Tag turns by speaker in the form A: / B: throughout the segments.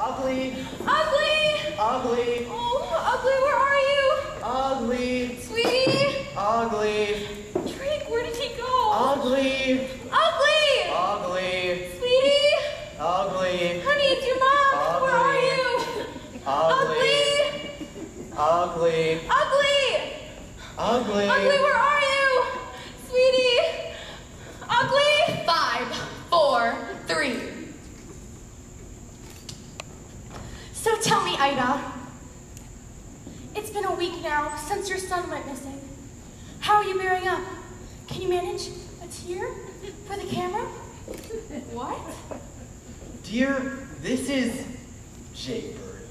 A: Ugly.
B: Ugly!
A: Ugly.
B: Oh, Ugly, where are you?
A: Ugly.
B: Sweetie?
A: Ugly.
B: Drake, where did he go?
A: Ugly.
B: Ugly!
A: Ugly.
B: Sweetie?
A: Ugly.
B: Honey, it's your mom. Where are you?
A: Ugly. Ugly.
B: Ugly!
A: Ugly.
B: Ugly, where are you? Sweetie? Ugly?
C: 5, 4, 3.
B: So tell me, Ida, it's been a week now since your son went missing. How are you bearing up? Can you manage a tear for the camera? What?
A: Dear, this is Jaybird.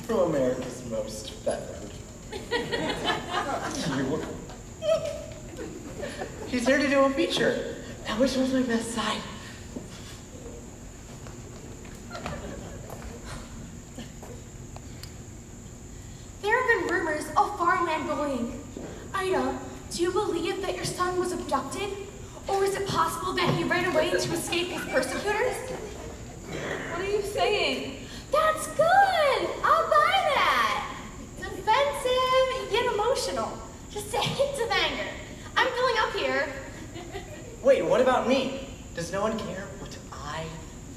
A: From America's Most Feathered. Cute. She's here to do a feature. Now, which one's my best side?
B: There have been rumors of farmland bullying. Ida, do you believe that your son was abducted? Or is it possible that he ran away to escape his persecutors?
C: What are you saying?
B: That's good! I'll buy that! Defensive, yet emotional. Just a hint of anger. I'm filling up here.
A: Wait, what about me? Does no one care what I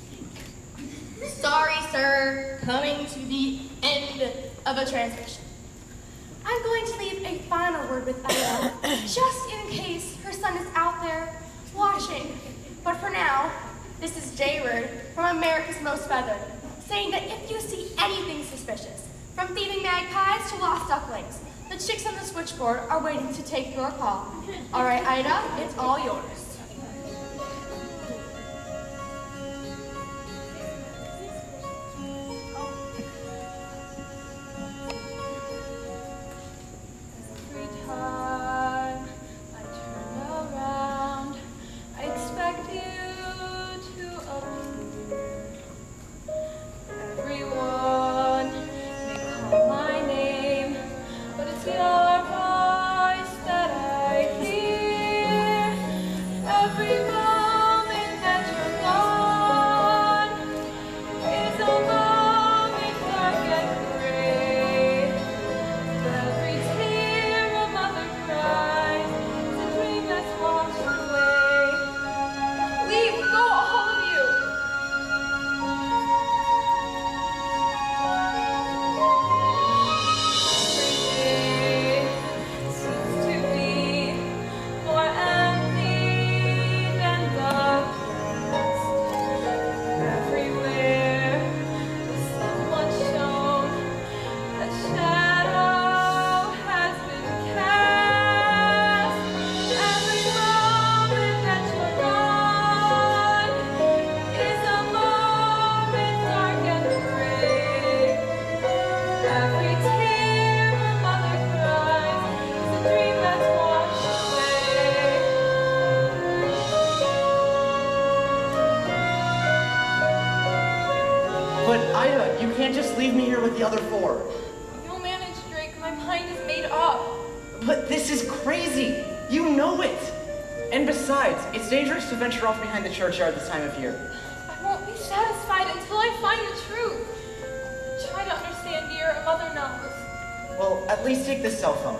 A: think?
B: Sorry, sir. Coming to the end of a transmission. I'm going to leave a final word with Ida, just in case her son is out there watching. But for now, this is Jaybird from America's Most Feathered, saying that if you see anything suspicious, from thieving magpies to lost ducklings, the chicks on the switchboard are waiting to take your call. All right, Ida, it's all yours.
A: Ida, you can't just leave me here with the other four.
C: You'll manage, Drake. My mind is made up.
A: But this is crazy. You know it. And besides, it's dangerous to venture off behind the churchyard this time of year.
C: I won't be satisfied until I find the truth. Try to understand, dear. A mother knows.
A: Well, at least take this cell phone.